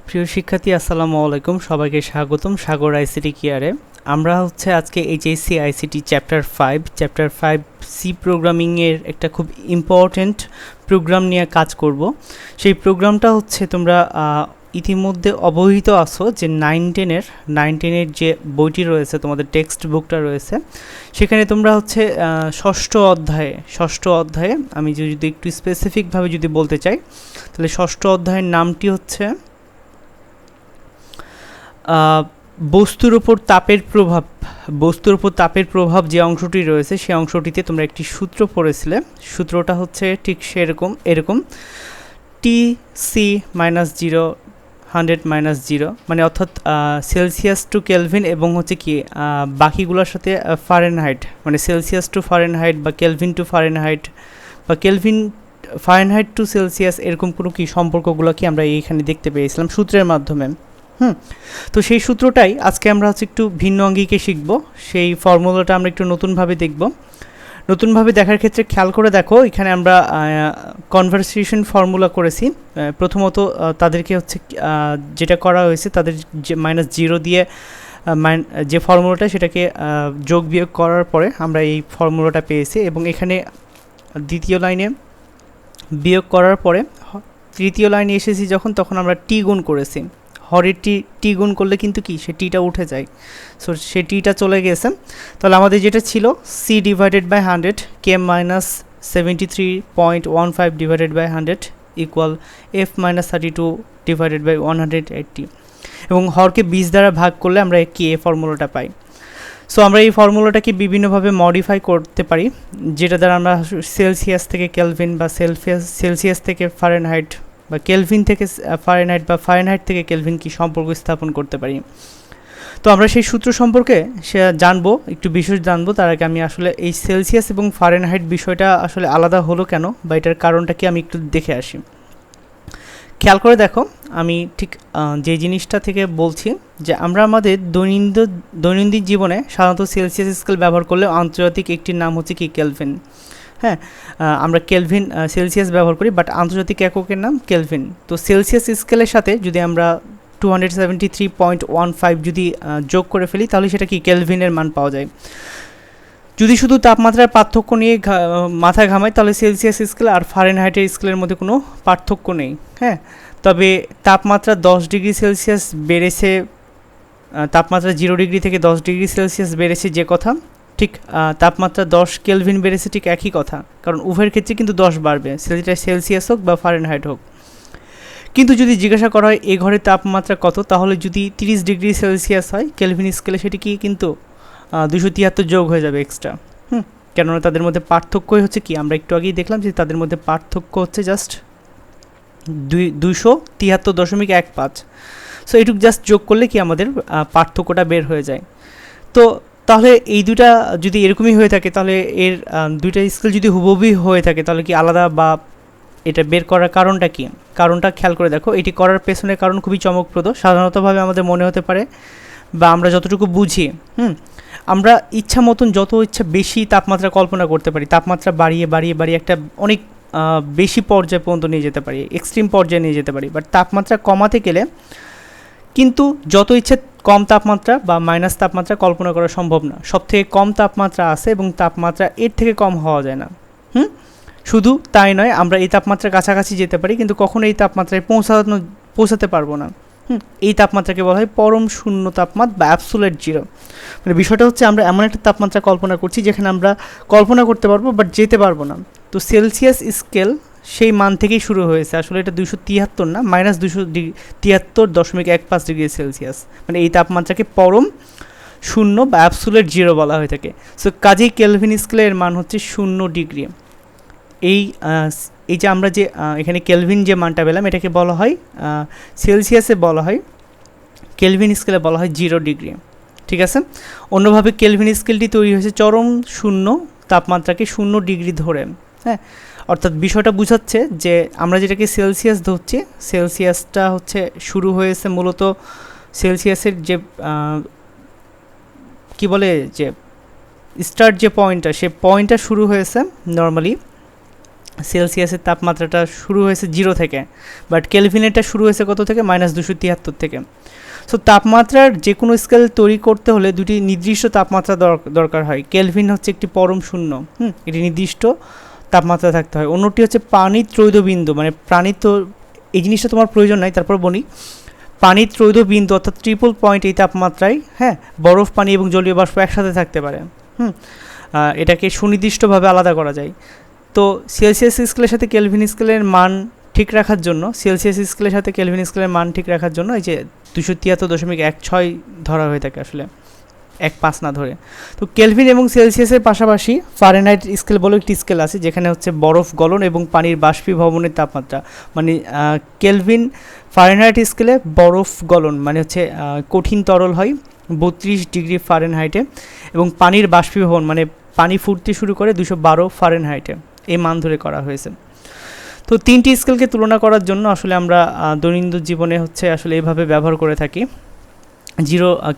প্রিয় শিক্ষার্থী আসসালামু আলাইকুম, সবাইকে স্বাগতম সাগর আইসিটি কেয়ারে। আমরা আজকে এইচএসসি আইসিটি চ্যাপ্টার 5 সি প্রোগ্রামিংয়ের একটা খুব ইম্পর্ট্যান্ট প্রোগ্রাম নিয়ে কাজ করব। সেই প্রোগ্রামটা তোমরা ইতিমধ্যে অবহিত আছো যে 9-10-এর যে বইটি রয়েছে, তোমাদের টেক্সট বুকটা রয়েছে, সেখানে তোমরা ষষ্ঠ অধ্যায়ে আমি যদি একটু স্পেসিফিকভাবে যদি বলতে চাই, তাহলে ষষ্ঠ অধ্যায়ের নামটি বস্তুর উপর তাপের তাপের প্রভাব যে অংশটি রয়েছে, সেই অংশটিতে তোমরা একটি সূত্র পড়েছিলে। সূত্রটা ঠিক এরকম T(c-0 100-0) মানে অর্থাৎ সেলসিয়াস টু কেলভিন এবং বাকিগুলোর সাথে ফারেনহাইট, মানে সেলসিয়াস টু ফারেনহাইট বা কেলভিন টু ফারেনহাইট বা কেলভিন ফারেনহাইট টু সেলসিয়াস, এরকম কোনো সম্পর্কগুলো আমরা এইখানে দেখতে পেয়েছিলাম সূত্রের মাধ্যমে। তো সেই সূত্রটাই আজকে আমরা একটু ভিন্ন অঙ্গিকে শিখব। সেই ফর্মুলাটা আমরা একটু নতুনভাবে দেখব। নতুনভাবে দেখার ক্ষেত্রে খেয়াল করে দেখো, এখানে আমরা কনভারসেশন ফর্মুলা করেছি। প্রথমত তাদেরকে যেটা করা হয়েছে, তাদের যে -0 দিয়ে যে ফর্মুলাটা, সেটাকে যোগ বিয়োগ করার পরে আমরা এই ফর্মুলাটা পেয়েছি। এবং এখানে দ্বিতীয় লাইনে বিয়োগ করার পরে তৃতীয় লাইনে এসেছি তখন আমরা টি গুণ করেছি। হরের টি গুণ করলে কিন্তু সে টিটা উঠে যায়, সো সে টিটা চলে গেছে। তাহলে আমাদের যেটা ছিল C/100 K-73.15 / 100 ইকুয়াল F-32/180, এবং হরকে 20 দ্বারা ভাগ করলে আমরা এই ফর্মুলাটা পাই। সো আমরা এই ফর্মুলাটাকে বিভিন্নভাবে মডিফাই করতে পারি, যেটা দ্বারা আমরা সেলসিয়াস থেকে কেলভিন বা সেলসিয়াস থেকে ফারেনহাইট বা কেলভিন থেকে ফারেনহাইট বা ফারেনহাইট থেকে কেলভিন সম্পর্ক স্থাপন করতে পারি। তো আমরা সেই সূত্র সম্পর্কে একটু বিশেষ জানবো। তার আগে আমি এই সেলসিয়াস এবং ফারেনহাইট বিষয়টা আলাদা হলো কেন, বা এটার কারণটা কি, আমি একটু দেখে আসি। খেয়াল করে দেখো, আমি ঠিক যে জিনিসটা থেকে বলছি যে আমরা আমাদের দৈনন্দিন জীবনে সাধারণত সেলসিয়াস স্কেল ব্যবহার করলে আন্তর্জাতিক একটির নাম কেলভিন। হ্যাঁ, আমরা কেলভিন সেলসিয়াস ব্যবহার করি, বাট আন্তর্জাতিক এককের নাম কেলভিন। তো সেলসিয়াস স্কেলের সাথে যদি আমরা 273.15 যদি যোগ করে ফেলি, তাহলে সেটা কেলভিনের মান পাওয়া যায়। যদি শুধু তাপমাত্রার পার্থক্য নিয়ে মাথায় ঘামাই, তাহলে সেলসিয়াস স্কেল আর ফারেনহাইটের স্কেলের মধ্যে কোনো পার্থক্য নেই। হ্যাঁ, তবে তাপমাত্রা 10 ডিগ্রি সেলসিয়াস বেড়েছে, তাপমাত্রা 0 ডিগ্রি থেকে 10 ডিগ্রি সেলসিয়াস বেড়েছে যে কথা, ঠিক তাপমাত্রা 10 কেলভিন বেড়েছে ঠিক একই কথা, কারণ উভয়ের ক্ষেত্রে কিন্তু 10 বাড়বে, সেটা সেলসিয়াস হোক বা ফারেনহাইট হোক। কিন্তু যদি জিজ্ঞাসা করা হয় এই ঘরের তাপমাত্রা কত, তাহলে যদি 30 ডিগ্রি সেলসিয়াস হয় কেলভিন স্কেলে, সেটি কিন্তু 273 যোগ হয়ে যাবে এক্সট্রা। কেননা তাদের মধ্যে পার্থক্যই আমরা একটু আগেই দেখলাম যে তাদের মধ্যে পার্থক্য জাস্ট 273.15। সো এইটুকু জাস্ট যোগ করলে আমাদের পার্থক্যটা বের হয়ে যায়। তো তাহলে এই দুটা যদি এরকমই হয়ে থাকে, তাহলে এর দুইটা স্কেল যদি হুবহুই হয়ে থাকে, তাহলে আলাদা, বা এটা বের করার কারণটা কি? কারণটা খেয়াল করে দেখো, এটি করার পেছনের কারণ খুবই চমকপ্রদ। সাধারণতভাবে আমাদের মনে হতে পারে, বা আমরা যতটুকু বুঝি, আমরা ইচ্ছা মতন যত ইচ্ছা বেশি তাপমাত্রা কল্পনা করতে পারি, তাপমাত্রা বাড়িয়ে বাড়িয়ে বাড়িয়ে একটা অনেক বেশি পর্যায় পর্যন্ত নিয়ে যেতে পারি, এক্সট্রিম পর্যায়ে নিয়ে যেতে পারি। বাট তাপমাত্রা কমাতে গেলে কিন্তু যত ইচ্ছে কম তাপমাত্রা বা মাইনাস তাপমাত্রা কল্পনা করা সম্ভব না। সবথেকে কম তাপমাত্রা আছে, এবং তাপমাত্রা এর থেকে কম হওয়া যায় না। শুধু তাই নয়, আমরা এই তাপমাত্রার কাছাকাছি যেতে পারি, কিন্তু কখনো এই তাপমাত্রায় পৌঁছাতে পারবো না। এই তাপমাত্রাকে বলা হয় পরম শূন্য তাপমাত্রা বা অ্যাবসোলিউট জিরো। মানে বিষয়টা আমরা এমন একটা তাপমাত্রা কল্পনা করছি যেখানে আমরা কল্পনা করতে পারবো, বাট যেতে পারবো না। তো সেলসিয়াস স্কেল সেই মান থেকেই শুরু হয়েছে। আসলে এটা 273 না, -273.15 ডিগ্রি সেলসিয়াস, মানে এই তাপমাত্রাকে পরম শূন্য বা অ্যাবসোলিউট জিরো বলা হয়ে থাকে। সো কাজেই কেলভিন স্কেলের মান 0 ডিগ্রি। এই যে আমরা যে এখানে কেলভিন যে মানটা পেলাম, এটাকে বলা হয় সেলসিয়াসে বলা হয়, কেলভিন স্কেলে বলা হয় 0 ডিগ্রি। ঠিক আছে, অন্যভাবে কেলভিন স্কেলটি তৈরি হয়েছে চরম শূন্য তাপমাত্রাকে 0 ডিগ্রি ধরে। হ্যাঁ, অর্থাৎ বিষয়টা বোঝাচ্ছে যে আমরা যেটাকে সেলসিয়াস ধরছি, সেলসিয়াসটা শুরু হয়েছে মূলত সেলসিয়াসের যে কি বলে যে স্টার্ট যে পয়েন্টটা, সে পয়েন্টটা শুরু হয়েছে নর্মালি সেলসিয়াসের তাপমাত্রাটা শুরু হয়েছে 0 থেকে, বাট কেলভিনেরটা শুরু হয়েছে কত থেকে, -273 থেকে। সো তাপমাত্রার যে কোনো স্কেল তৈরি করতে হলে দুটি নির্দিষ্ট তাপমাত্রা দরকার হয়। কেলভিন হচ্ছে একটি পরম শূন্য, এটি নির্দিষ্ট তাপমাত্রা থাকতে হয়। অন্যটি হচ্ছে পানির ত্রৈধবিন্দু, মানে পানির তো এই জিনিসটা তোমার প্রয়োজন নাই, তারপর বলি পানির ত্রৈধবিন্দু অর্থাৎ ট্রিপল পয়েন্ট এই তাপমাত্রায় বরফ, পানি এবং জলীয় বাষ্প একসাথে থাকতে পারে। এটাকে সুনির্দিষ্টভাবে আলাদা করা যায়। তো সেলসিয়াস স্কেলের সাথে কেলভিন স্কেলের মান ঠিক রাখার জন্য, সেলসিয়াস স্কেলের সাথে কেলভিন স্কেলের মান ঠিক রাখার জন্য এই যে 273.16 ধরা হয়ে থাকে, আসলে 1.5 না ধরে। তো কেলভিন এবং সেলসিয়াসের পাশাপাশি ফারেনহাইট স্কেল বলে একটি স্কেল আছে, যেখানে হচ্ছে বরফ গলন এবং পানির বাষ্পীভবনের তাপমাত্রা, মানে কেলভিন ফারেনহাইট স্কেলে বরফ গলন মানে হচ্ছে কঠিন তরল হয় 32 ডিগ্রি ফারেনহাইটে, এবং পানির বাষ্পীভবন মানে পানি ফুটতে শুরু করে 212 ফারেনহাইটে, এই মান ধরে করা হয়েছে। তো তিনটি স্কেলকে তুলনা করার জন্য আসলে আমরা দৈনন্দিন জীবনে হচ্ছে আসলে এভাবে ব্যবহার করে থাকি।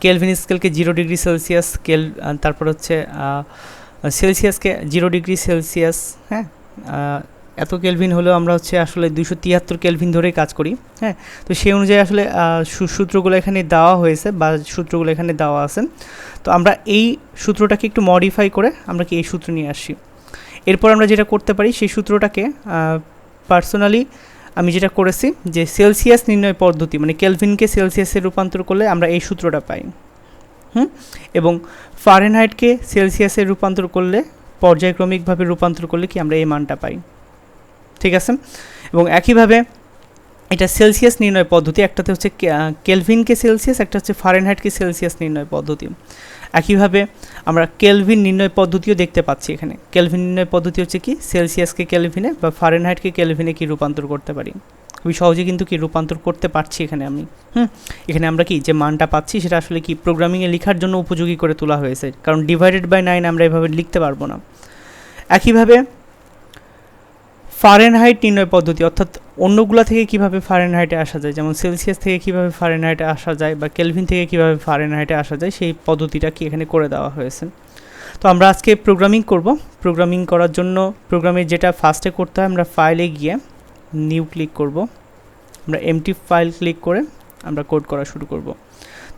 কেলভিন স্কেলকে 0 ডিগ্রি সেলসিয়াস, তারপর হচ্ছে সেলসিয়াসকে 0 ডিগ্রি সেলসিয়াস, এত কেলভিন হলেও আমরা হচ্ছে আসলে 273 কেলভিন ধরেই কাজ করি। তো সেই অনুযায়ী আসলে সূত্রগুলো এখানে দেওয়া হয়েছে বা সূত্রগুলো এখানে দেওয়া আছে। তো আমরা এই সূত্রটাকে একটু মডিফাই করে আমরা কি এই সূত্র নিয়ে আসি। এরপর আমরা যেটা করতে পারি সেই সূত্রটাকে পার্সোনালি আমি যেটা করেছি যে সেলসিয়াস নির্ণয় পদ্ধতি, মানে কেলভিনকে সেলসিয়াসে রূপান্তর করলে আমরা এই সূত্রটা পাই, এবং ফারেনহাইটকে সেলসিয়াসে রূপান্তর করলে, পর্যায়ক্রমিকভাবে রূপান্তর করলে কি আমরা এই মানটা পাই। ঠিক আছে, এবং একইভাবে এটা সেলসিয়াস নির্ণয় পদ্ধতি, একটাতে হচ্ছে কেলভিনকে সেলসিয়াস, একটা হচ্ছে ফারেনহাইটকে সেলসিয়াস নির্ণয় পদ্ধতি। একইভাবে আমরা কেলভিন নির্ণয় পদ্ধতিও দেখতে পাচ্ছি এখানে। কেলভিন নির্ণয় পদ্ধতি হচ্ছে কি সেলসিয়াসকে কেলভিনে বা ফারেনহাইটকে কেলভিনে কি রূপান্তর করতে পারি, খুবই সহজে কিন্তু কি রূপান্তর করতে পারছি এখানে আমি। এখানে আমরা কি যে মানটা পাচ্ছি সেটা আসলে কি প্রোগ্রামিংয়ে লেখার জন্য উপযোগী করে তোলা হয়েছে, কারণ ডিভাইডেড বাই 9 আমরা এভাবে লিখতে পারবো না। একইভাবে ফারেনহাইট নির্ণয় পদ্ধতি, অর্থাৎ অন্যগুলা থেকে কিভাবে ফারেনহাইটে আসা যায়, যেমন সেলসিয়াস থেকে কিভাবে ফারেনহাইটে আসা যায় বা কেলভিন থেকে কিভাবে ফারেনহাইটে আসা যায়, সেই পদ্ধতিটা কি এখানে করে দেওয়া হয়েছে। তো আমরা আজকে প্রোগ্রামিং করব। প্রোগ্রামিং করার জন্য প্রোগ্রামে যেটা ফার্স্টে করতে হয়, আমরা ফাইলে গিয়ে নিউ ক্লিক করব, আমরা এমটি ফাইল ক্লিক করে আমরা কোড করা শুরু করব।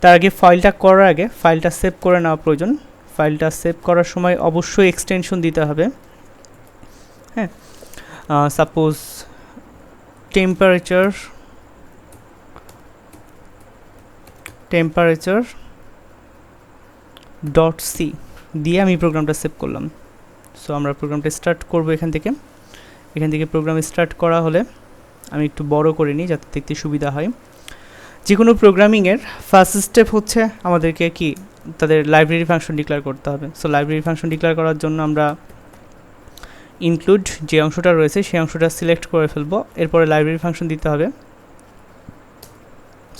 তার আগে ফাইলটা করার আগে ফাইলটা সেভ করে নেওয়া প্রয়োজন। ফাইলটা সেভ করার সময় অবশ্যই এক্সটেনশন দিতে হবে। সাপোজ টেম্পারেচার .c দিয়ে আমি প্রোগ্রামটা সেভ করলাম। সো আমরা প্রোগ্রামটা স্টার্ট করব এখান থেকে প্রোগ্রাম স্টার্ট করা হলে আমি একটু বড় করে নিই যাতে দেখতে সুবিধা হয়। যে কোনো প্রোগ্রামিংয়ের ফার্স্ট স্টেপ হচ্ছে আমাদেরকে কি তাদের লাইব্রেরি ফাংশন ডিক্লেয়ার করতে হবে। সো লাইব্রেরি ফাংশন ডিক্লেয়ার করার জন্য আমরা ইনক্লুড যে অংশটা রয়েছে সেই অংশটা সিলেক্ট করে ফেলবো, এরপরে লাইব্রেরি ফাংশন দিতে হবে।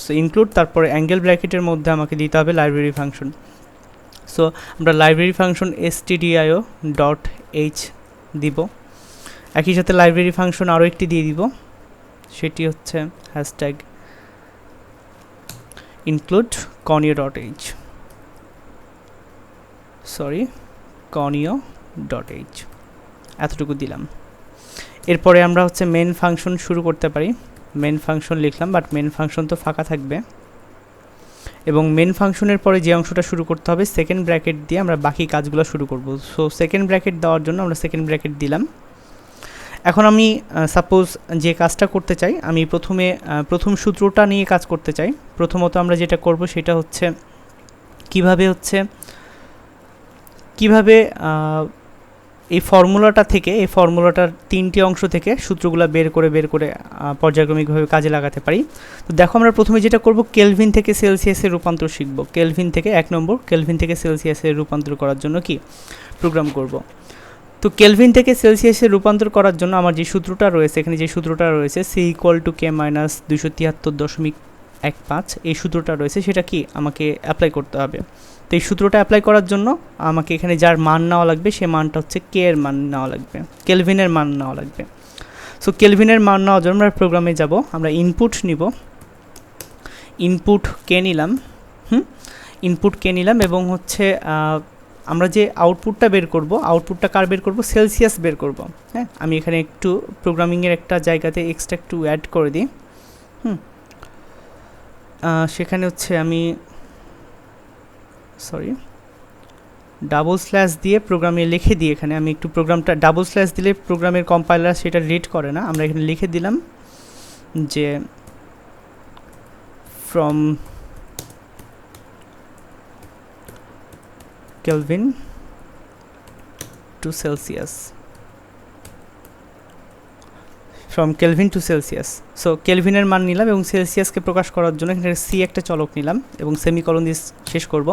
সো ইনক্লুড, তারপরে অ্যাঙ্গেল ব্র্যাকেটের মধ্যে আমাকে দিতে হবে লাইব্রেরি ফাংশন। সো আমরা লাইব্রেরি ফাংশন stdio.h দিব। একই সাথে লাইব্রেরি ফাংশন আরও একটি দিয়ে দিব, সেটি হচ্ছে হ্যাশট্যাগ ইনক্লুড conio.h, conio.h, এতটুকু দিলাম। এরপরে আমরা হচ্ছে মেন ফাংশন শুরু করতে পারি। মেন ফাংশন লিখলাম, বাট মেন ফাংশন তো ফাঁকা থাকবে, এবং মেন ফাংশনের পরে যে অংশটা শুরু করতে হবে সেকেন্ড ব্র্যাকেট দিয়ে আমরা বাকি কাজগুলো শুরু করব। সো সেকেন্ড ব্র্যাকেট দেওয়ার জন্য আমরা সেকেন্ড ব্র্যাকেট দিলাম। এখন আমি সাপোজ যে কাজটা করতে চাই, আমি প্রথম সূত্রটা নিয়ে কাজ করতে চাই। প্রথমত আমরা যেটা করব সেটা হচ্ছে কিভাবে এই ফর্মুলাটার তিনটি অংশ থেকে সূত্রগুলো বের করে পর্যায়ক্রমিকভাবে কাজে লাগাতে পারি। তো দেখো আমরা প্রথমে যেটা করব কেলভিন থেকে সেলসিয়াসের রূপান্তর শিখব। কেলভিন থেকে 1 নম্বর কেলভিন থেকে সেলসিয়াসের রূপান্তর করার জন্য কি প্রোগ্রাম করব। তো কেলভিন থেকে সেলসিয়াসে রূপান্তর করার জন্য আমার যে সূত্রটা রয়েছে এখানে, যে সূত্রটা রয়েছে C = K - 273.15, এই সূত্রটা রয়েছে, সেটা কি আমাকে অ্যাপ্লাই করতে হবে। তো এই সূত্রটা অ্যাপ্লাই করার জন্য আমাকে এখানে যার মান নেওয়া লাগবে সে মানটা হচ্ছে K এর মান নেওয়া লাগবে, কেলভিনের মান নেওয়া লাগবে। সো কেলভিনের মান নেওয়ার জন্য আমরা প্রোগ্রামে যাব, আমরা ইনপুট নিব, ইনপুট K নিলাম এবং হচ্ছে আমরা যে আউটপুটটা বের করব, আউটপুটটা কার বের করব, সেলসিয়াস বের করব। হ্যাঁ, আমি এখানে একটু প্রোগ্রামিংয়ের একটা জায়গাতে এক্সট্রা একটু অ্যাড করে দিই। সেখানে হচ্ছে আমি ডাবল স্ল্যাশ দিয়ে প্রোগ্রামে লিখে দিই। এখানে আমি একটু প্রোগ্রামটা ডাবল স্ল্যাশ দিলে প্রোগ্রামের কম্পাইলার সেটা রিড করে না। আমরা এখানে লিখে দিলাম যে from kelvin to Celsius, from kelvin to Celsius. So কেলভিনের মান নিলাম এবং সেলসিয়াসকে প্রকাশ করার জন্য এখানে সি একটা চলক নিলাম এবং সেমিকলন দিয়ে শেষ করব।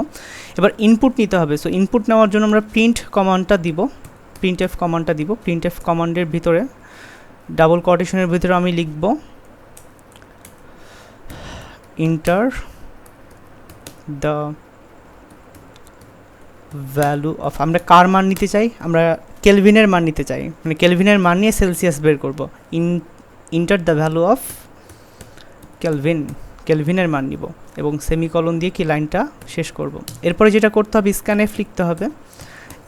এবার ইনপুট নিতে হবে। সো ইনপুট নেওয়ার জন্য আমরা প্রিন্ট কমান্ডটা দিব, প্রিন্ট এফ কমান্ডটা দিব। প্রিন্ট এফ কমান্ডের ভিতরে ডাবল কোটেশনের ভিতরে আমি লিখব ইন্টার দ্য ভ্যালু অফ, আমরা কার মান নিতে চাই, আমরা কেলভিনের মান নিতে চাই, মানে কেলভিনের মান নিয়ে সেলসিয়াস বের করব। Enter the value of Kelvin, কেলভিনের মান নিব এবং সেমিকলন দিয়ে কি লাইনটা শেষ করব। এরপরে যেটা করতে হবে, স্ক্যানএফ লিখতে হবে।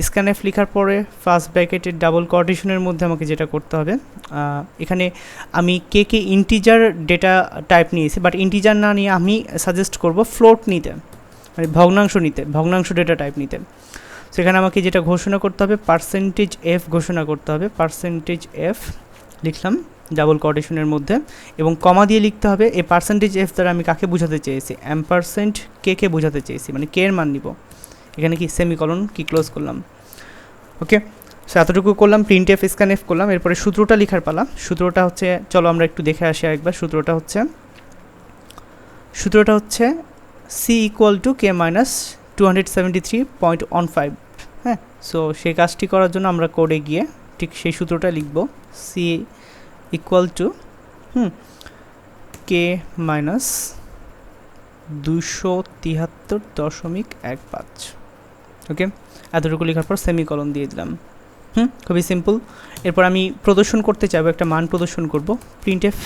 স্ক্যানএফ লেখার পরে ফার্স্ট ব্র্যাকেটের ডাবল কোটেশনের মধ্যে আমাকে যেটা করতে হবে, এখানে আমি কে ইন্টিজার ডেটা টাইপ নিয়েছি, বাট ইন্টিজার না নিয়ে আমি সাজেস্ট করব ফ্লোট নিতে, মানে ভগ্নাংশ নিতে, ভগ্নাংশ ডেটা টাইপ নিতে। সেখানে আমাকে যেটা ঘোষণা করতে হবে, পার্সেন্টেজ এফ ঘোষণা করতে হবে। পার্সেন্টেজ এফ লিখলাম ডাবল কোটেশনের মধ্যে এবং কমা দিয়ে লিখতে হবে এই পার্সেন্টেজ এফ দ্বারা আমি কাকে বোঝাতে চেয়েছি, এম্পারসেন্ট কে বোঝাতে চেয়েছি, মানে কে এর মান নিব। এখানে কি সেমিকলন কি ক্লোজ করলাম। ওকে, সো এতটুকু করলাম, প্রিন্ট এফ স্ক্যান এফ করলাম। এরপরে সূত্রটা লেখার পালা। সূত্রটা হচ্ছে, চলো আমরা একটু দেখে আসি আরেকবার। সূত্রটা হচ্ছে C equal to K minus 273.15। হ্যাঁ, সো সেই কাজটি করার জন্য আমরা কোডে গিয়ে ঠিক সেই সূত্রটা লিখব, C equal to K minus 273.15। Okay, এতটুকু লেখার পর সেমিকলন দিয়ে দিলাম। খুবই সিম্পল। এরপর আমি প্রদর্শন করতে চাইবো, একটা মান প্রদর্শন করব। প্রিন্ট এফ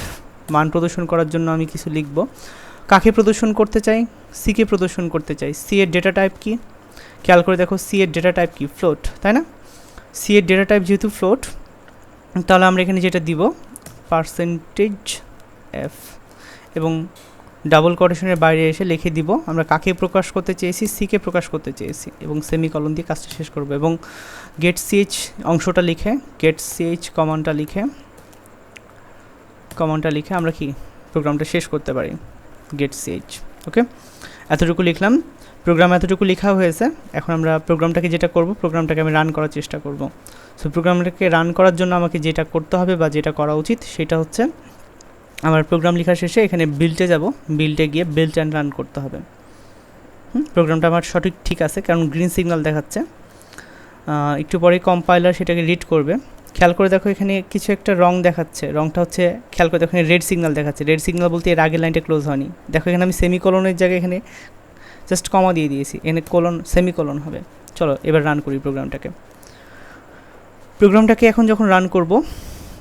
মান প্রদর্শন করার জন্য আমি কিছু লিখব। কাকে প্রদর্শন করতে চাই, সিকে প্রদর্শন করতে চাই। সি এর ডেটা টাইপ কি, খেয়াল করে দেখো, সি এর ডেটা টাইপ কি, ফ্লোট, তাই না? সি এর ডেটা টাইপ যেহেতু ফ্লোট, তাহলে আমরা এখানে যেটা দিব পার্সেন্টেজ এফ এবং ডাবল কোটেশনের বাইরে এসে লিখে দিব আমরা কাকে প্রকাশ করতে চেয়েছি, সিকে প্রকাশ করতে চেয়েছি এবং সেমিকলন দিয়ে কাজটা শেষ করব। এবং গেট সিএইচ অংশটা লিখে, গেট সিএইচ কমান্ডটা লিখে আমরা কি প্রোগ্রামটা শেষ করতে পারি, গেট সিএইচ। ওকে, এতটুকু লিখলাম, প্রোগ্রাম এতটুকু লেখা হয়েছে। এখন আমরা প্রোগ্রামটাকে যেটা করব, প্রোগ্রামটাকে আমি রান করার চেষ্টা করব। সো প্রোগ্রামটাকে রান করার জন্য আমাকে যেটা করতে হবে বা যেটা করা উচিত সেটা হচ্ছে, আমার প্রোগ্রাম লেখা শেষে এখানে বিল্ডে যাব, বিল্ডে গিয়ে বিল্ড অ্যান্ড রান করতে হবে। প্রোগ্রামটা আমার সঠিক ঠিক আছে, কারণ গ্রিন সিগন্যাল দেখাচ্ছে। একটু পরে কম্পাইলার সেটাকে রিড করবে। খেয়াল করে দেখো এখানে কিছু একটা রং দেখাচ্ছে, রংটা হচ্ছে, খেয়াল করে দেখো এখানে রেড সিগন্যাল দেখাচ্ছে। রেড সিগন্যাল বলতে এর আগের লাইনটা ক্লোজ হয়নি। দেখো এখানে আমি সেমিকলনের জায়গায় এখানে জাস্ট কমা দিয়ে দিয়েছি, এখানে সেমিকলন হবে। চলো এবার রান করি প্রোগ্রামটাকে এখন যখন রান করব,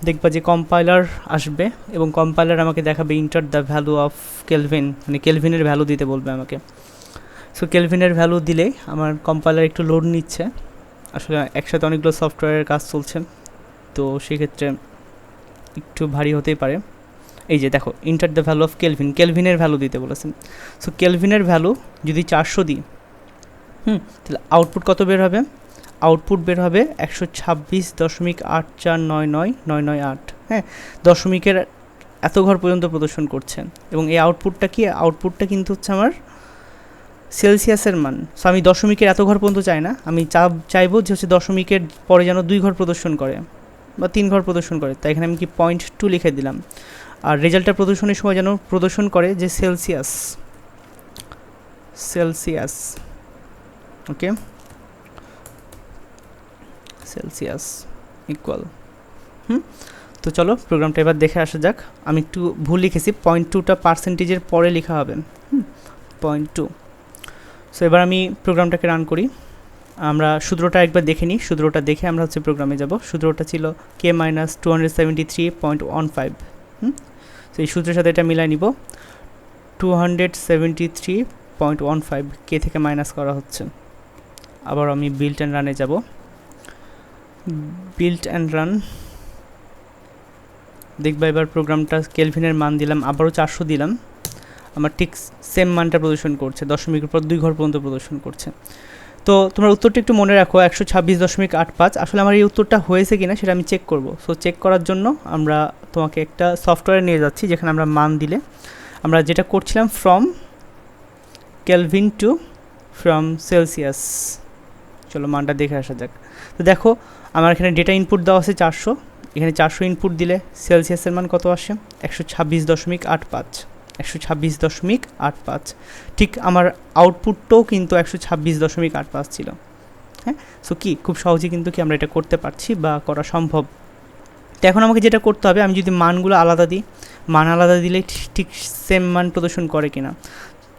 দেখবা যে কম্পাইলার আসবে এবং কম্পাইলার আমাকে দেখাবে enter the value of kelvin, মানে কেলভিনের ভ্যালু দিতে বলবে আমাকে। সো কেলভিনের ভ্যালু দিলেই আমার কম্পাইলার একটু লোড নিচ্ছে। আসলে একসাথে অনেকগুলো সফটওয়্যারের কাজ চলছে, তো সেক্ষেত্রে একটু ভারী হতেই পারে। এই যে দেখো, enter the value of Kelvin, কেলভিনের ভ্যালু দিতে বলেছেন। সো কেলভিনের ভ্যালু যদি 400 দিই, তাহলে আউটপুট কত বের হবে? আউটপুট বের হবে 126.8499998। হ্যাঁ, দশমিকের এত ঘর পর্যন্ত প্রদর্শন করছে এবং এই আউটপুটটা কি, আউটপুটটা কিন্তু হচ্ছে আমার সেলসিয়াসের মান। সো আমি দশমিকের এত ঘর পর্যন্ত চাই না, আমি চাইবো যে হচ্ছে দশমিকের পরে যেন 2 ঘর প্রদর্শন করে বা 3 ঘর প্রদর্শন করে। তাই এখানে আমি কি 0.2 লিখে দিলাম। আর রেজাল্টটা প্রদর্শনের সময় যেন প্রদর্শন করে যে সেলসিয়াস। ওকে, সেলসিয়াস ইকুয়াল। তো চলো প্রোগ্রামটা এবার দেখে আসা যাক। আমি একটু ভুল লিখেছি, 0.2টা পার্সেন্টেজের পরে লেখা হবে, 0.2। সো এবার আমি প্রোগ্রামটাকে রান করি। আমরা সূত্রটা একবার দেখে নিই, সূত্রটা দেখে আমরা হচ্ছে প্রোগ্রামে যাব। সূত্রটা ছিল কে মাইনাস 273.15। তো এই সূত্রের সাথে এটা মিলাই নিব, 273.15 কে থেকে মাইনাস করা হচ্ছে। আবার আমি বিল্ড অ্যান্ড রানে যাব, বিল্ড অ্যান্ড রান। দেখবা এবার প্রোগ্রামটা কেলভিনের মান দিলাম, আবারও 400 দিলাম, আমার ঠিক সেম মানটা প্রদর্শন করছে, দশমিকের পর 2 ঘর পর্যন্ত প্রদর্শন করছে। তো তোমার উত্তরটা একটু মনে রাখো 126.85। আসলে আমার এই উত্তরটা হয়েছে কিনা সেটা আমি চেক করব। সো চেক করার জন্য আমরা তোমাকে একটা সফটওয়্যারে নিয়ে যাচ্ছি যেখানে আমরা মান দিলে আমরা যেটা করছিলাম from kelvin to from Celsius. চলো মানটা দেখে আসা যাক। তো দেখো আমার এখানে ডেটা ইনপুট দেওয়া আছে 400, এখানে 400 ইনপুট দিলে সেলসিয়াসের মান কত আসে? 126.85, 126.85। ঠিক আমার আউটপুটটাও কিন্তু 126.85 ছিল। হ্যাঁ, সো কি খুব সহজে কিন্তু কি আমরা এটা করতে পারছি বা করা সম্ভব। তো এখন আমাকে যেটা করতে হবে, আমি যদি মানগুলো আলাদা দিই, মান আলাদা দিলে ঠিক সেম মান প্রদর্শন করে কিনা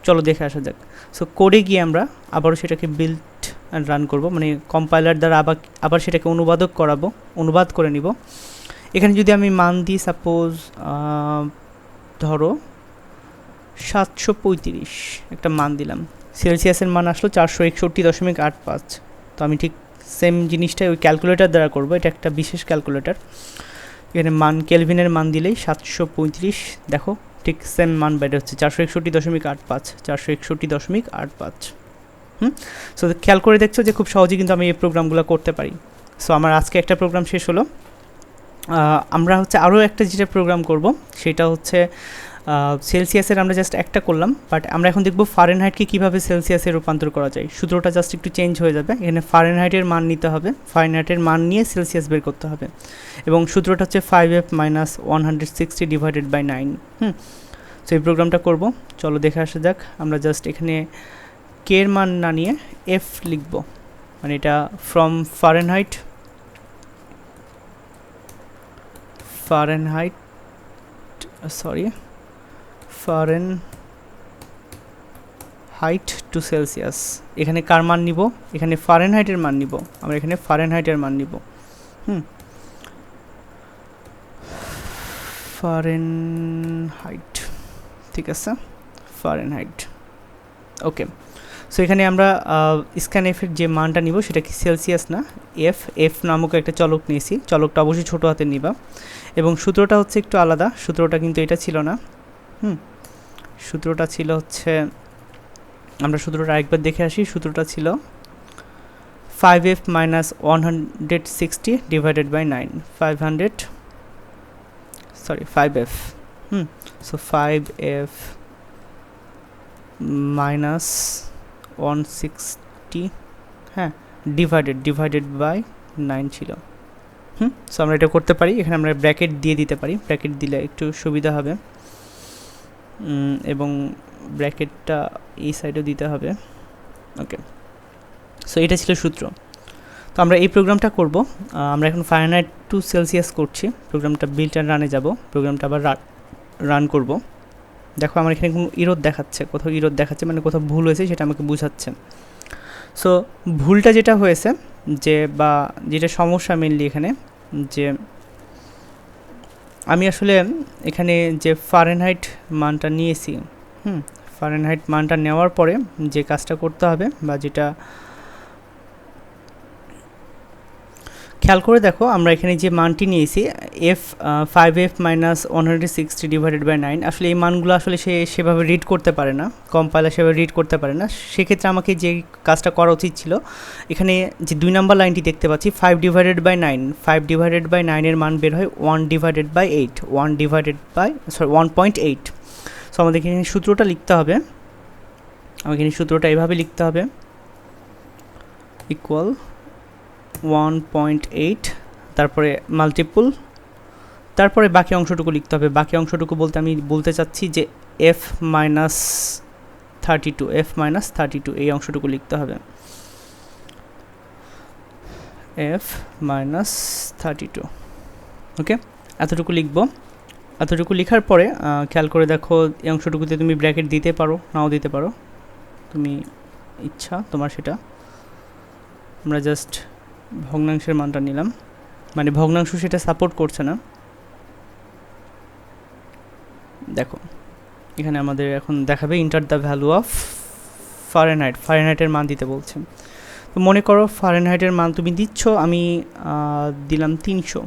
চলো দেখে আসা যাক। সো কোডে গিয়ে আমরা আবারও সেটাকে বিল্ড অ্যান্ড রান করব, মানে কম্পাইলার দ্বারা আবার সেটাকে অনুবাদ করে নিব। এখানে যদি আমি মান দিই সাপোজ ধরো 735 একটা মান দিলাম, সেলসিয়াসের মান আসলো 461.85। তো আমি ঠিক সেম জিনিসটাই ওই ক্যালকুলেটর দ্বারা করব, এটা একটা বিশেষ ক্যালকুলেটর। এখানে মান কেলভিনের মান দিলেই 735, দেখো ঠিক সেম মান বের হচ্ছে 461.85, 461.85। সো খেয়াল করে দেখছো যে খুব সহজেই কিন্তু আমি এই প্রোগ্রামগুলো করতে পারি। সো আমার আজকে একটা প্রোগ্রাম শেষ হলো। আমরা হচ্ছে আরও একটা যেটা প্রোগ্রাম করব সেটা হচ্ছে সেলসিয়াসের আমরা জাস্ট একটা করলাম, বাট আমরা এখন দেখব ফারেনহাইটকে কীভাবে সেলসিয়াসে রূপান্তর করা যায়। সূত্রটা জাস্ট একটু চেঞ্জ হয়ে যাবে, এখানে ফারেনহাইটের মান নিতে হবে, ফারেনহাইটের মান নিয়ে সেলসিয়াস বের করতে হবে, এবং সূত্রটা হচ্ছে 5f - 160 ডিভাইডেড বাই 9। সো এই প্রোগ্রামটা করব, চলো দেখে আসা যাক। আমরা জাস্ট এখানে কে এর মান না নিয়ে এফ লিখব, মানে এটা ফ্রম ফারেনহাইট টু সেলসিয়াস। এখানে কার মান নিব? এখানে ফারেনহাইটের মান নিব, আমরা এখানে ফারেনহাইটের মান নিব। ফারেনহাইট, ঠিক আছে, ফারেনহাইট, ওকে। সো এখানে আমরা স্ক্যান এফের যে মানটা নিব সেটা কি সেলসিয়াস না, এফ নামক একটা চলক নিয়েছি, চলকটা অবশ্যই ছোটো হাতে নিবা, এবং সূত্রটা হচ্ছে একটু আলাদা, সূত্রটা কিন্তু এটা ছিল না। সূত্রটা ছিল হচ্ছে, আমরা সূত্রটা আরেকবার দেখে আসি, সূত্রটা ছিল 5f - 160 divided by 9, 5f। So 5f minus 160, হ্যাঁ, ডিভাইডেড বাই 9 ছিল। সো আমরা এটা করতে পারি, এখানে আমরা ব্র্যাকেট দিয়ে দিতে পারি, ব্র্যাকেট দিলে একটু সুবিধা হবে, এবং ব্র্যাকেটটা এই সাইডেও দিতে হবে, ওকে। সো এটা ছিল সূত্র। তো আমরা এই প্রোগ্রামটা করব, আমরা এখন ফারেনহাইট টু সেলসিয়াস করছি, প্রোগ্রামটা বিল্ড অ্যান্ড রানে যাব, প্রোগ্রামটা আবার রান করব। দেখো আমার এখানে কোনো ইরোর দেখাচ্ছে, কোথাও ইরোর দেখাচ্ছে, মানে কোথাও ভুল হয়েছে সেটা আমাকে বোঝাচ্ছে। সো ভুলটা যেটা হয়েছে, যে বা যেটা সমস্যা মেনলি এখানে, যে আমি আসলে এখানে যে ফারেনহাইট মানটা নিয়েছি, ফারেনহাইট মানটা নেওয়ার পরে যে কাজটা করতে হবে, বা যেটা খেয়াল করে দেখো, আমরা এখানে যে মানটি নিয়েছি f 5f - 160 ডিভাইডেড বাই 9, আসলে এই মানগুলো আসলে সেভাবে রিড করতে পারে না, কম্পাইলার সেভাবে রিড করতে পারে না। সেক্ষেত্রে আমাকে যে কাজটা করা উচিত ছিল, এখানে যে 2 নম্বর লাইনটি দেখতে পাচ্ছি 5 ডিভাইডেড বাই 9, 5 ডিভাইডেড বাই 9 এর মান বের হয় 1 ডিভাইডেড বাই 8, 1.8। সো আমাদের এখানে সূত্রটা লিখতে হবে, আমাকে এখানে সূত্রটা এভাবে লিখতে হবে, ইকুয়াল 1.8, তারপরে মাল্টিপল, তারপরে বাকি অংশটুকু লিখতে হবে। বাকি অংশটুকু বলতে আমি বলতে চাচ্ছি যে f - 32 এই অংশটুকু লিখতে হবে, f - 32, ওকে। এতটুকু লিখব, এতটুকু লেখার পরে খেয়াল করে দেখো এই অংশটুকুতে তুমি ব্র্যাকেট দিতে পারো, নাও দিতে পারো, তুমি ইচ্ছা তোমার সেটা। আমরা জাস্ট ভগ্নাংশের মানটা নিলাম, মানে ভগ্নাংশ সেটা সাপোর্ট করছে না। দেখো এখানে আমাদের এখন দেখাবে ইন্টার দ্য ভ্যালু অফ ফারেনহাইটের মান দিতে বলছে। তো মনে করো ফারেনহাইটের মান তুমি দিচ্ছ, আমি দিলাম 300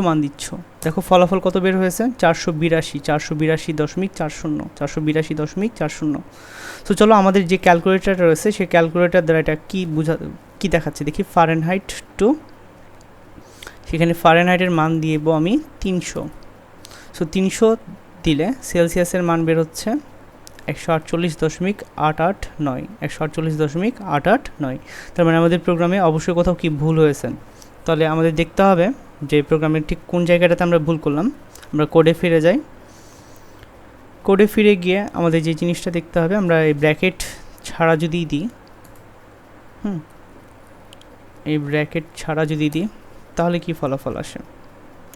মান দিচ্ছ। দেখো ফলাফল কত বের হয়েছে, 482.482.40। সো চলো আমাদের যে ক্যালকুলেটর রয়েছে সেই ক্যালকুলেটর দ্বারা এটা কী দেখাচ্ছে দেখি। ফারেনহাইট টু, সেখানে ফারেনহাইটের মান দিব আমি 300। সো 300 দিলে সেলসিয়াসের মান বের হচ্ছে 148.889, 148.889। তার মানে আমাদের প্রোগ্রামে অবশ্যই কোথাও কি ভুল হয়েছে। তাহলে আমাদের দেখতে হবে যে প্রোগ্রামের ঠিক কোন জায়গাটাতে আমরা ভুল করলাম। আমরা কোডে ফিরে যাই, কোডে ফিরে গিয়ে আমাদের যে জিনিসটা দেখতে হবে, আমরা এই ব্র্যাকেট ছাড়া যদি দিই, এই ব্র্যাকেট ছাড়া যদি দিই তাহলে কি ফলাফল আসে,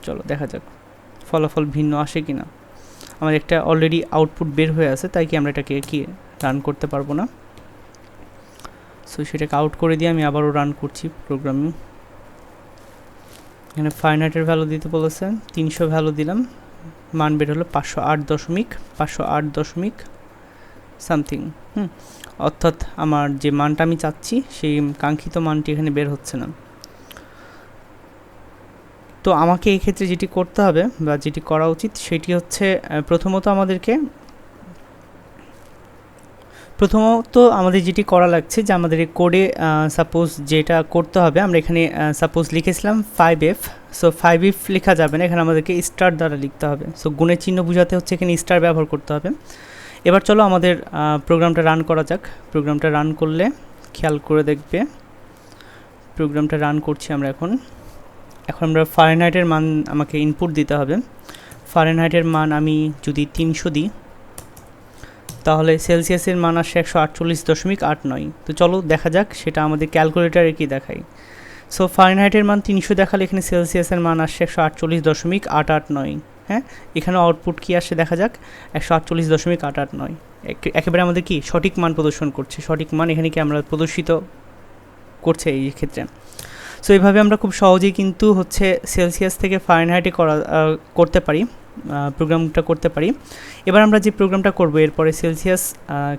চলো দেখা যাক ফলাফল ভিন্ন আসে কি না। আমার একটা অলরেডি আউটপুট বের হয়ে আছে, তাই কি আমরা এটাকে কি রান করতে পারবো না। সো সেটাকে আউট করে দিয়ে আমি আবারও রান করছি প্রোগ্রামিং। এখানে ফারেনহাইটের ভ্যালু দিতে বলেছে, 300 ভ্যালু দিলাম, মান বের হলো 508 সামথিং। অর্থাৎ আমার যে মানটা আমি চাচ্ছি সেই কাঙ্ক্ষিত মানটি এখানে বের হচ্ছে না। তো আমাকে এই ক্ষেত্রে যেটি করতে হবে বা যেটি করা উচিত সেটি হচ্ছে প্রথমত আমাদের যেটি করা লাগছে যে আমাদের এই কোডে সাপোজ যেটা করতে হবে, আমরা এখানে সাপোজ লিখেছিলাম 5f। সো 5f লেখা যাবে না, এখানে আমাদেরকে স্টার দ্বারা লিখতে হবে। সো গুণের চিহ্ন বোঝাতে হচ্ছে এখানে স্টার ব্যবহার করতে হবে। এবার চলো আমাদের প্রোগ্রামটা রান করা যাক। প্রোগ্রামটা রান করলে খেয়াল করে দেখবে, প্রোগ্রামটা রান করছি আমরা এখন আমরা ফারেনহাইটের মান আমাকে ইনপুট দিতে হবে। ফারেনহাইটের মান আমি যদি 300 দিই তাহলে সেলসিয়াসের মান আসে 148.89। তো চলো দেখা যাক সেটা আমাদের ক্যালকুলেটারে কি দেখায়। সো ফারেনহাইটের মান 300 দেখালে এখানে সেলসিয়াসের মান আসে 148.889। হ্যাঁ, এখানে আউটপুট কি আসে দেখা যাক, 148.889। একেবারে আমাদের কি সঠিক মান প্রদর্শন করছে, সঠিক মান এখানে কি আমরা প্রদর্শিত করছে এই ক্ষেত্রে। সো এইভাবে আমরা খুব সহজেই কিন্তু হচ্ছে সেলসিয়াস থেকে ফারেনহাইটে করতে পারি, প্রোগ্রামটা করতে পারি। এবার আমরা যে প্রোগ্রামটা করব এরপরে সেলসিয়াস,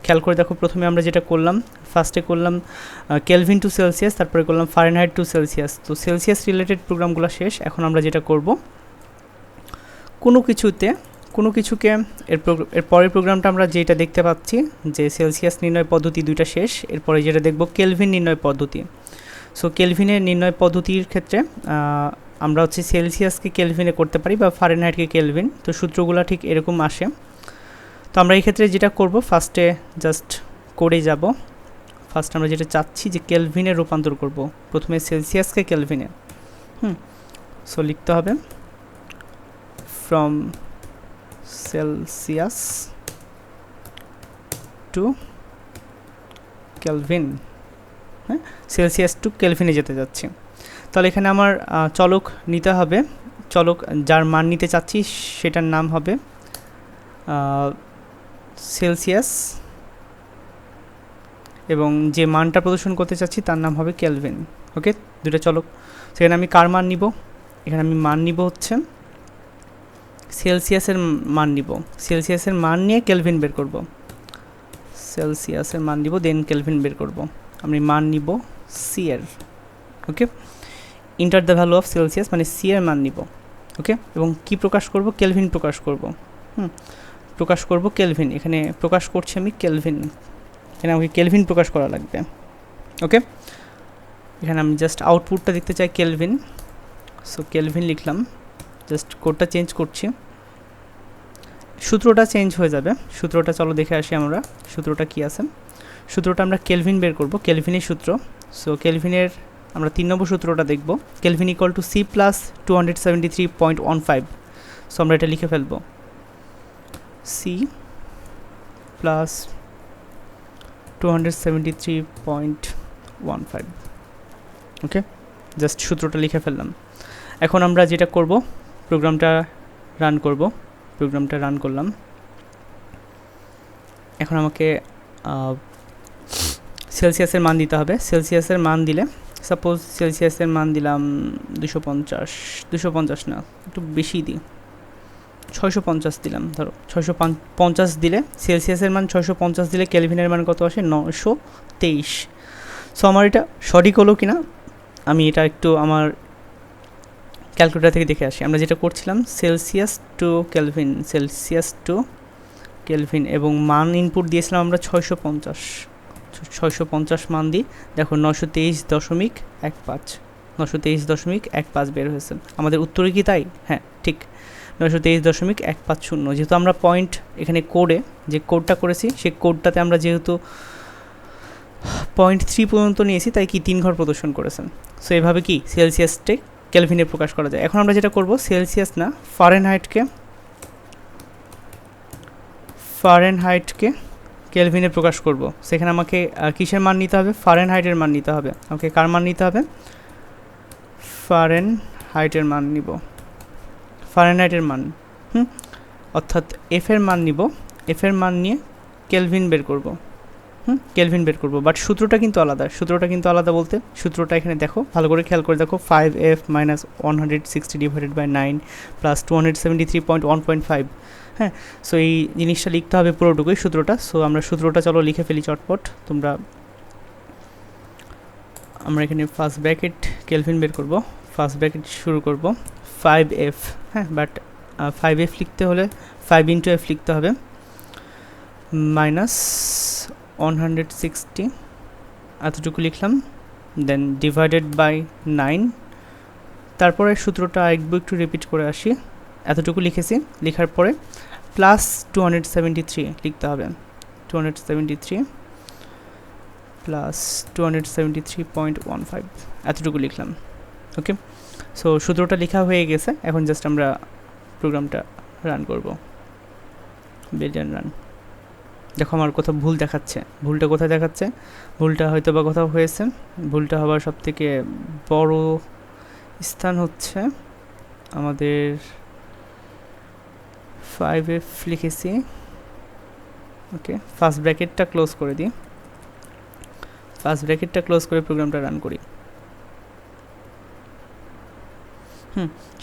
খেয়াল করে দেখো প্রথমে আমরা যেটা করলাম, ফার্স্টে করলাম কেলভিন টু সেলসিয়াস, তারপরে করলাম ফারেনহাইট টু সেলসিয়াস। তো সেলসিয়াস রিলেটেড প্রোগ্রামগুলো শেষ। এখন আমরা যেটা করব, কোনো কিছুকে এর পরের প্রোগ্রামটা আমরা যেটা দেখতে পাচ্ছি যে সেলসিয়াস নির্ণয় পদ্ধতি দুইটা শেষ, এরপরে যেটা দেখব কেলভিন নির্ণয় পদ্ধতি। সো কেলভিনের নির্ণয় পদ্ধতির ক্ষেত্রে আমরা হচ্ছে সেলসিয়াসকে কেলভিনে করতে পারি বা ফারেনহাইটকে কেলভিন। তো সূত্রগুলো ঠিক এরকম আসে। তো আমরা এই ক্ষেত্রে যেটা করব, ফার্স্টে জাস্ট কোডে যাব। ফার্স্ট আমরা যেটা চাচ্ছি যে কেলভিনে রূপান্তর করব, প্রথমে সেলসিয়াসকে কেলভিনে। সো লিখতে হবে ফ্রম সেলসিয়াস টু কেলভিন। হ্যাঁ, সেলসিয়াস টু কেলভিনে যেতে যাচ্ছি। তাহলে এখানে আমার চলক নিতে হবে, চলক যার মান নিতে চাচ্ছি সেটার নাম হবে সেলসিয়াস, এবং যে মানটা প্রদর্শন করতে চাচ্ছি তার নাম হবে কেলভিন। ওকে, দুটো চলক। সেখানে আমি কার মান নিব, এখানে আমি মান নিব হচ্ছে সেলসিয়াসের মান নিব, সেলসিয়াসের মান নিয়ে কেলভিন বের করব, সেলসিয়াসের মান নিব দেন কেলভিন বের করব। আমি মান নিব সি এর। Okay, enter the value of Celsius মানে সি এর মান নিব। ওকে, এবং কি প্রকাশ করব, কেলভিন প্রকাশ করব। প্রকাশ করব কেলভিন, এখানে প্রকাশ করছি আমি কেলভিন, এখানে আমাকে কেলভিন প্রকাশ করা লাগবে। ওকে, এখানে আমি জাস্ট আউটপুটটা দেখতে চাই কেলভিন। সো কেলভিন লিখলাম, জাস্ট কোডটা চেঞ্জ করছি, সূত্রটা চেঞ্জ হয়ে যাবে। সূত্রটা চলো দেখে আসি আমরা, সূত্রটা কি আছে। সূত্রটা আমরা কেলভিন বের করব, কেলভিনের সূত্র। সো কেলভিনের আমরা 3 নম্বর সূত্রটা দেখব, kelvin equal to C plus 273.15। So আমরা এটা লিখে ফেলব, সি প্লাস 273.15। ওকে, জাস্ট সূত্রটা লিখে ফেললাম। এখন আমরা যেটা করব, প্রোগ্রামটা রান করব। প্রোগ্রামটা রান করলাম। এখন আমাকে সেলসিয়াসের মান দিতে হবে। সেলসিয়াসের মান দিলে সাপোজ সেলসিয়াসের মান দিলাম 250 না, একটু বেশি দিই, 650 দিলাম। ধরো 650 দিলে সেলসিয়াসের মান 650 দিলে কেলভিনের মান কত আসে, 923। সো আমার এটা সঠিক হলো কিনা আমি এটা একটু আমার ক্যালকুলেটর থেকে দেখে আসি। আমরা যেটা করছিলাম Celsius to kelvin, Celsius to kelvin, এবং মান ইনপুট দিয়েছিলাম আমরা 650 মান দিই। দেখো 923.15, 923.15 বের হয়েছে। আমাদের উত্তরে কি তাই? হ্যাঁ ঠিক, 923.150। যেহেতু আমরা পয়েন্ট এখানে কোডে যে কোডটা করেছি সেই কোডটাতে আমরা যেহেতু 0.3 পর্যন্ত নিয়েছি, তাই কি 3 ঘর প্রদর্শন করেছেন। সো এভাবে কি সেলসিয়াসটে কেলভিনে প্রকাশ করা যায়। এখন আমরা যেটা করব, সেলসিয়াস না ফারেনহাইটকে কেলভিনে প্রকাশ করব। সেখানে আমাকে কিসের মান নিতে হবে? ফারেনহাইটের মান নিতে হবে। আমাকে কার মান নিতে হবে? ফারেনহাইটের মান নিব, ফারেনহাইটের মান, অর্থাৎ এফ এর মান নিব। এফ এর মান নিয়ে কেলভিন বের করব, কেলভিন বের করব। বাট সূত্রটা কিন্তু আলাদা, সূত্রটা কিন্তু আলাদা বলতে সূত্রটা এখানে দেখো, ভালো করে খেয়াল করে দেখো, 5f minus 160 divided by 9 plus 273.1.5। হ্যাঁ, সো এই জিনিসটা লিখতে হবে পুরোটুকুই সূত্রটা। সো আমরা সূত্রটা চলো লিখে ফেলি চটপট। আমরা এখানে ফার্স্ট ব্র্যাকেট কেলভিন বের করব, ফার্স্ট ব্র্যাকেট শুরু করব 5f। হ্যাঁ, বাট 5f লিখতে হলে 5 ইন্টু f লিখতে হবে, মাইনাস 160 এতটুকু লিখলাম, দেন ডিভাইডেড বাই 9। তারপরে সূত্রটা একটু রিপিট করে আসি, এতটুকু লিখেছি। লেখার পরে প্লাস 273 লিখতে হবে, 273 প্লাস 273.15 এতটুকু লিখলাম। ওকে, সো সূত্রটা লেখা হয়ে গেছে। এখন জাস্ট আমরা প্রোগ্রামটা রান করব, বিলিয়ন রান। দেখো আমার কোথাও ভুল দেখাচ্ছে, ভুলটা কোথায় দেখাচ্ছে? ভুলটা হয়তো বা কোথাও হয়েছে। ভুলটা হবার সবথেকে বড় স্থান হচ্ছে আমাদের 5f লিখেছি। ওকে, ফার্স্ট ব্র্যাকেটটা ক্লোজ করে দিই, ফার্স্ট ব্র্যাকেটটা ক্লোজ করে প্রোগ্রামটা রান করি।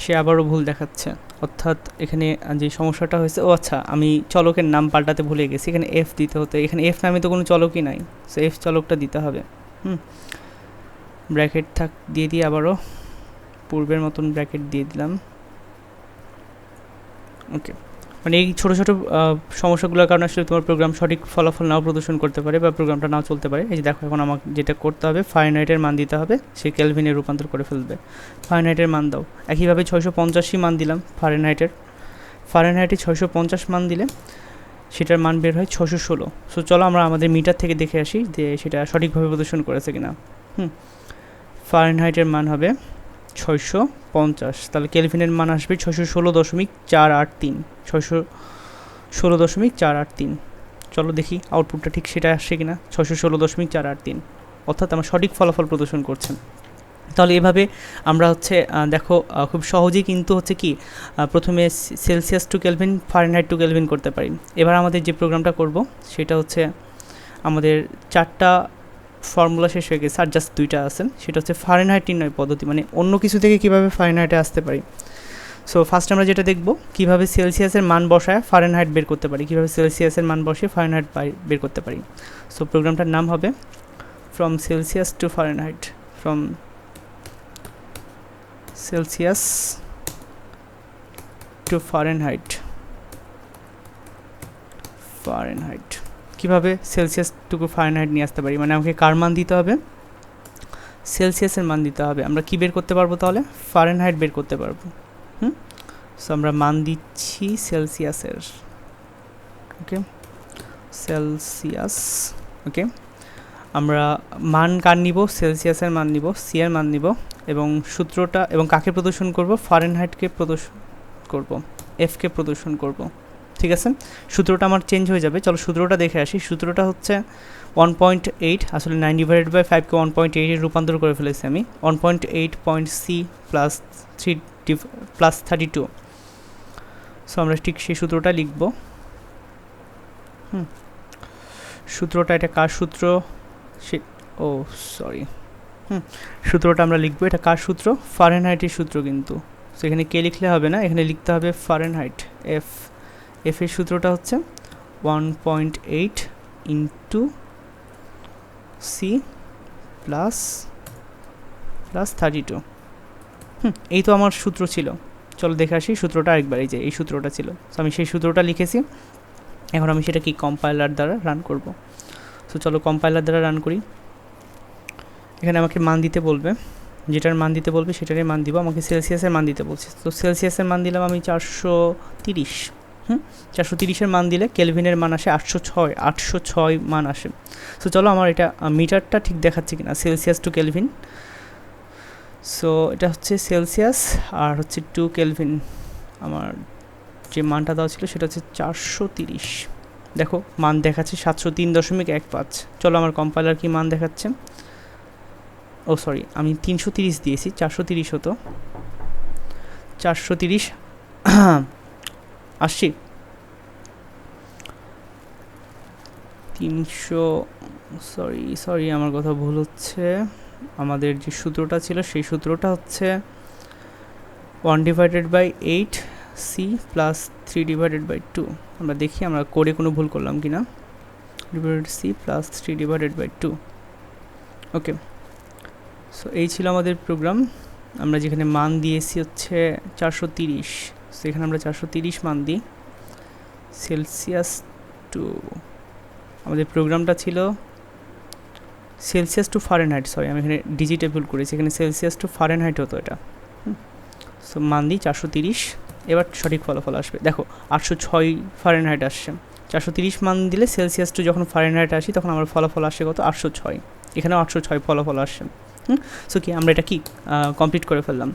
সে আবারও ভুল দেখাচ্ছে, অর্থাৎ এখানে যে সমস্যাটা হয়েছে, ও আচ্ছা আমি চলকের নাম পাল্টাতে ভুলে গেছি। এখানে এফ দিতে হতো, এখানে এফ নামে তো কোনো চলকই নাই, সো এফ চলকটা দিতে হবে। ব্র্যাকেট দিয়ে আবারও পূর্বের মতন ব্র্যাকেট দিয়ে দিলাম। ওকে, মানে এই ছোটো ছোটো সমস্যাগুলোর কারণে আসলে তোমার প্রোগ্রাম সঠিক ফলাফল নাও প্রদর্শন করতে পারে বা প্রোগ্রামটা নাও চলতে পারে। এই যে দেখো, এখন আমাকে যেটা করতে হবে, ফারেনহাইটের মান দিতে হবে, সে কেলভিনে রূপান্তর করে ফেলবে। ফারেনহাইটের মান দাও, একইভাবে 650 মান দিলাম ফারেনহাইটে 650 মান দিলে সেটার মান বের হয় 616। সো চলো আমরা আমাদের মিটার থেকে দেখে আসি যে সেটা সঠিকভাবে প্রদর্শন করেছে কিনা। ফারেনহাইটের মান হবে 650, তাহলে কেলভিনের মান আসবে 616.483, 616.483। চলো দেখি আউটপুটটা ঠিক সেটা আসছে কিনা, 616.483, অর্থাৎ আমরা সঠিক ফলাফল প্রদর্শন করছেন। তাহলে এভাবে আমরা দেখো খুব সহজেই কিন্তু কি প্রথমে Celsius to kelvin, Fahrenheit to kelvin করতে পারি। এবার আমাদের যে প্রোগ্রামটা করব সেটা আমাদের 4টা ফর্মুলা শেষ হয়ে গেছে, আর জাস্ট 2টা আছে। সেটা হচ্ছে ফারেনহাইট নির্ণয় পদ্ধতি, মানে অন্য কিছু থেকে কীভাবে ফারেনহাইটে আসতে পারি। সো ফার্স্ট আমরা যেটা দেখব, কীভাবে সেলসিয়াসের মান বসায় ফারেনহাইট বের করতে পারি, কীভাবে সেলসিয়াসের মান বসিয়ে ফারেনহাইট বের করতে পারি। সো প্রোগ্রামটার নাম হবে from Celsius to Fahrenheit, from Celsius to Fahrenheit. কীভাবে সেলসিয়াস টু ফারেনহাইট নিয়ে আসতে পারি, মানে আমাকে কার মান দিতে হবে? সেলসিয়াসের মান দিতে হবে। আমরা কি বের করতে পারবো তাহলে? ফারেনহাইট বের করতে পারবো। সো আমরা মান দিচ্ছি সেলসিয়াসের। ওকে, সেলসিয়াস। ওকে, আমরা মান কার নিব? সেলসিয়াসের মান নিব, সি এর মান নিব, এবং সূত্রটা এবং কাকে প্রদর্শন করব? ফারেনহাইটকে প্রদর্শন করব, এফকে প্রদর্শন করব। ঠিক আছে, সূত্রটা আমার চেঞ্জ হয়ে যাবে। চলো সূত্রটা দেখে আসি। সূত্রটা হচ্ছে 1.8, আসলে 9/5কে 1.8 রূপান্তর করে ফেলেছি আমি। 1.8.c plus 32। সো আমরা ঠিক সেই সূত্রটা লিখব। সূত্রটা এটা কার সূত্র? সূত্রটা আমরা লিখবো, এটা কার সূত্র? ফারেনহাইটের সূত্র কিন্তু। সো এখানে কে লিখলে হবে না, এখানে লিখতে হবে ফারেনহাইট। এফ এর সূত্রটা হচ্ছে 1.8 ইন্টু সি প্লাস প্লাস 32। এই তো আমার সূত্র ছিল। চলো দেখে আসি সূত্রটা আরেকবার। এই যে এই সূত্রটা ছিল, সো আমি সেই সূত্রটা লিখেছি। এখন আমি সেটা কি কম্পাইলার দ্বারা রান করব। সো চলো কম্পাইলার দ্বারা রান করি। এখানে আমাকে মান দিতে বলবে, যেটার মান দিতে বলবে সেটারই মান দিব। আমাকে সেলসিয়াসের মান দিতে বলছে, তো সেলসিয়াসের মান দিলাম আমি 430। 430-এর মান দিলে কেলভিনের মান আসে 806 মান আসে। সো চলো আমার এটা মিটারটা ঠিক দেখাচ্ছে কিনা, সেলসিয়াস টু কেলভিন। সো এটা হচ্ছে সেলসিয়াস আর হচ্ছে টু কেলভিন। আমার যে মানটা দেওয়া ছিল সেটা হচ্ছে 430। দেখো মান দেখাচ্ছে 703.15। চলো আমার কম্পাইলার কি মান দেখাচ্ছে। ও সরি, আমি 330 দিয়েছি, 430 হতো। 430 আসছি। 300, সরি আমার কথা ভুল হচ্ছে। আমাদের যে সূত্রটা ছিল সেই সূত্রটা হচ্ছে 1/8 c প্লাস 3/2। আমরা দেখি আমরা কোডে কোনো ভুল করলাম কি না। c plus 3/2। ওকে, সো এই ছিল আমাদের প্রোগ্রাম। আমরা যেখানে মান দিয়েছি হচ্ছে 430, সো এখানে আমরা 430 মান দিই। সেলসিয়াস টু, আমাদের প্রোগ্রামটা ছিল সেলসিয়াস টু ফারেনহাইট। সরি আমি এখানে ডিজিটে ভুল করেছি, এখানে সেলসিয়াস টু ফারেনহাইট হতো এটা। সো মান দিই 430। এবার সঠিক ফলাফল আসবে। দেখো 806 ফারেনহাইট আসছে। 430 মান দিলে সেলসিয়াস টু যখন ফারেনহাইট আসি তখন আমার ফলাফল আসে কত, 806। এখানেও 806 ফলাফল আসছে। সো কি আমরা এটা কি কমপ্লিট করে ফেললাম।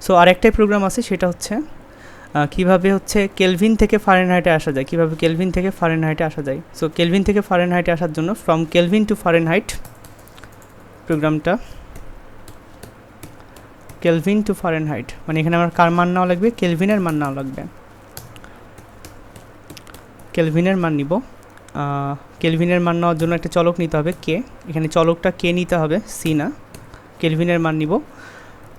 সো আরেকটাই প্রোগ্রাম আছে, সেটা হচ্ছে কীভাবে হচ্ছে কেলভিন থেকে ফারেনহাইটে আসা যায়, কীভাবে কেলভিন থেকে ফারেনহাইটে আসা যায়। সো কেলভিন থেকে ফারেনহাইটে আসার জন্য ফ্রম কেলভিন টু ফারেনহাইট প্রোগ্রামটা, কেলভিন টু ফারেনহাইট মানে এখানে আমার কার মান নেওয়া লাগবে, কেলভিনের মান নেওয়া লাগবে। কেলভিনের মান নিব। কেলভিনের মান নেওয়ার জন্য একটা চলক নিতে হবে কে, এখানে চলকটা কে নিতে হবে, সি না। কেলভিনের মান নিব।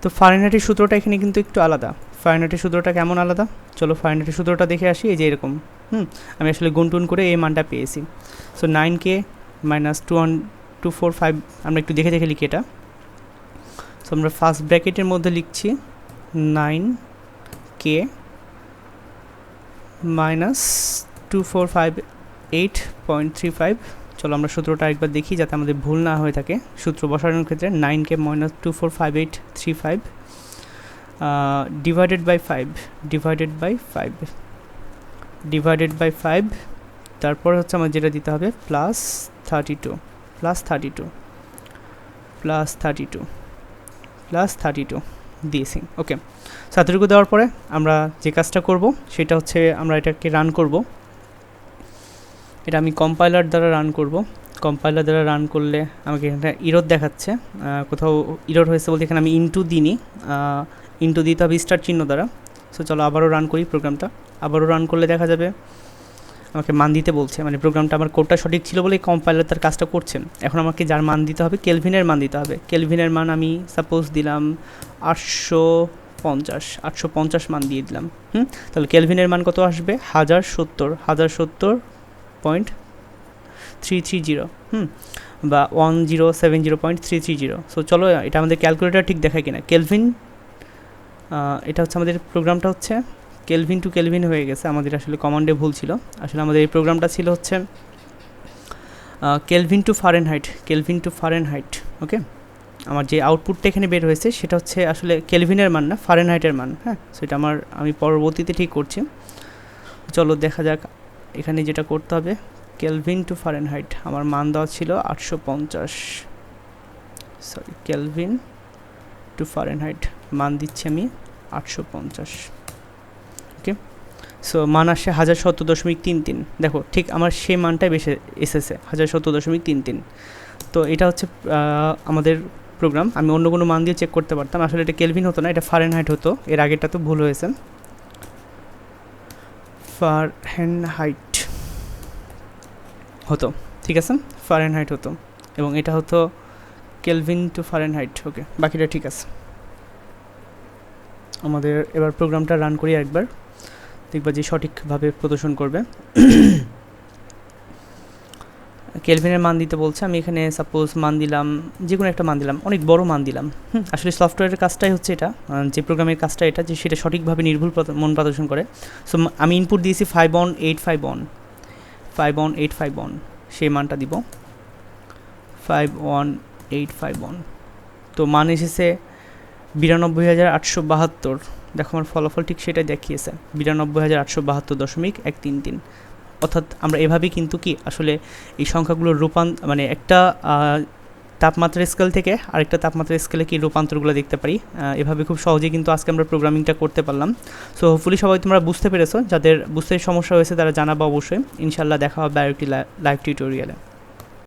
তো ফারেনহাইটের সূত্রটা এখানে কিন্তু একটু আলাদা। ফারেনহাইটের সূত্রটা কেমন আলাদা, চলো ফারেনহাইটের সূত্রটা দেখে আসি। এই যে এরকম, আমি আসলে গুনটুন করে এই মানটা পেয়েছি। সো 9k মাইনাস 245, আমরা একটু দেখে দেখে লিখি এটা। সো আমরা ফার্স্ট ব্র্যাকেটের মধ্যে লিখছি 9k মাইনাস 2458.35। চলো আমরা সূত্রটা একবার দেখি যাতে আমাদের ভুল না হয়ে থাকে সূত্র বসানোর ক্ষেত্রে। 9k মাইনাস 245835 ডিভাইডেড বাই 5 তারপর হচ্ছে আমার যেটা দিতে হবে প্লাস 32 দিয়েছি। ওকে, সাতটুকু দেওয়ার পরে আমরা যে কাজটা করব সেটা হচ্ছে আমরা এটাকে রান করব। এটা আমি কম্পাইলার দ্বারা রান করব। কম্পাইলার দ্বারা রান করলে আমাকে এখানে ইরর দেখাচ্ছে, কোথাও ইরর হয়েছে বলতে এখানে আমি ইনটু দিইনি, ইনটু দিতে হবে স্টার চিহ্ন দ্বারা। সো চলো আবারও রান করি প্রোগ্রামটা। আবারও রান করলে দেখা যাবে আমাকে মান দিতে বলছে, মানে প্রোগ্রামটা আমার কোডটা সঠিক ছিল বলে কম্পাইলার তার কাজটা করছেন। এখন আমাকে যার মান দিতে হবে কেলভিনের মান দিতে হবে। কেলভিনের মান আমি সাপোজ দিলাম 850 মান দিয়ে দিলাম। তাহলে কেলভিনের মান কত আসবে, 1070.330 বা 1070.330। সো চলো এটা আমাদের ক্যালকুলেটার ঠিক দেখায় কিনা। কেলভিন, এটা হচ্ছে আমাদের প্রোগ্রামটা হচ্ছে কেলভিন টু কেলভিন হয়ে গেছে, আমাদের আসলে কমান্ডে ভুল ছিল। আসলে আমাদের এই প্রোগ্রামটা ছিল হচ্ছে কেলভিন টু ফারেনহাইট। ওকে, আমার যে আউটপুটটা এখানে বের হয়েছে সেটা হচ্ছে আসলে কেলভিনের মান না, ফারেনহাইটের মান। হ্যাঁ, সেটা আমি পরবর্তীতে ঠিক করছি। চলো দেখা যাক এখানে যেটা করতে হবে। কেলভিন টু ফারেনহাইট আমার মান দেওয়া ছিল 850, কেলভিন টু ফারেনহাইট মান দিচ্ছি আমি 850। ওকে, সো মান আসে 1070.33। দেখো ঠিক আমার সেই মানটাই বেশি এসেছে, 1070.33। তো এটা হচ্ছে আমাদের প্রোগ্রাম। আমি অন্য কোনো মান দিয়ে চেক করতে পারতাম, আসলে এটা কেলভিন হতো না, এটা ফারেনহাইট হতো। এর আগেরটা তো ভুল হয়েছে, ফারেনহাইট হতো, ঠিক আছে, ফারেনহাইট হতো, এবং এটা হতো কেলভিন টু ফারেনহাইট। ওকে, বাকিটা ঠিক আছে। আমাদের এবার প্রোগ্রামটা রান করি একবার, দেখবা যে সঠিকভাবে প্রদর্শন করবে। কেলভিনের মান দিতে বলছে, আমি এখানে সাপোজ মান দিলাম, যে কোনো একটা মান দিলাম, অনেক বড় মান দিলাম। আসলে সফটওয়্যারের কাজটাই হচ্ছে এটা, যে প্রোগ্রামের কাজটা এটা, যে সেটা সঠিকভাবে নির্ভুল মান প্রদর্শন করে। সো আমি ইনপুট দিয়েছি 51851, সেই মানটা দিব 51851। তো মান এসেছে 92,872। দেখো আমার ফলাফল ঠিক সেটাই দেখিয়েছে, 92,872.133। অর্থাৎ আমরা এভাবেই কিন্তু কি আসলে এই সংখ্যাগুলোর মানে একটা তাপমাত্রার স্কেল থেকে আরেকটা তাপমাত্রার স্কেলে কি রূপান্তরগুলো দেখতে পারি। এভাবে খুব সহজেই কিন্তু আজকে আমরা প্রোগ্রামিংটা করতে পারলাম। সো হোপফুলি সবাই তোমরা বুঝতে পেরেছো, যাদের বুঝতে সমস্যা হয়েছে তারা জানাবো অবশ্যই। ইনশাল্লাহ দেখা হবে আরেকটি লাইভ টিউটোরিয়ালে।